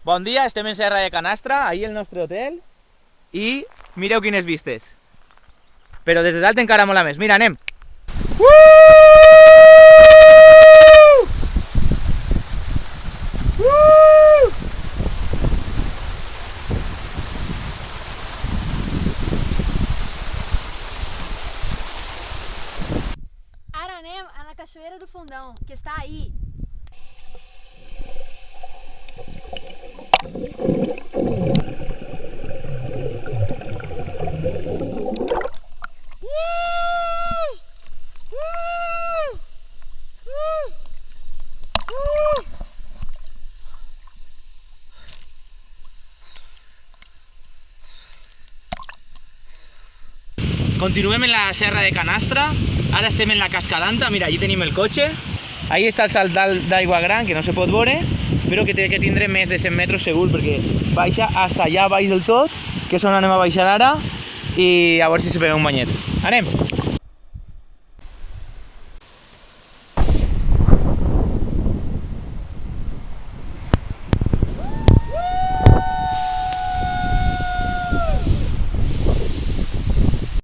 Bon dia, estem en Serra de Canastra, ahir el nostre hotel, i mireu quines vistes. Però des de dalt encara mola més. Mira, anem! Ara anem a la Cachoeira do Fundão, que està aí. Continuem en la Serra de Canastra, ara estem en la Cascadanta, mira, allí tenim el cotxe. Ahí està el salt d'aigua gran, que no se pot veure, però que té que tindre més de 100 metres segur, perquè baixa hasta allà baix del tot, que és on anem a baixar ara, i a veure si se pega un banyet. Anem!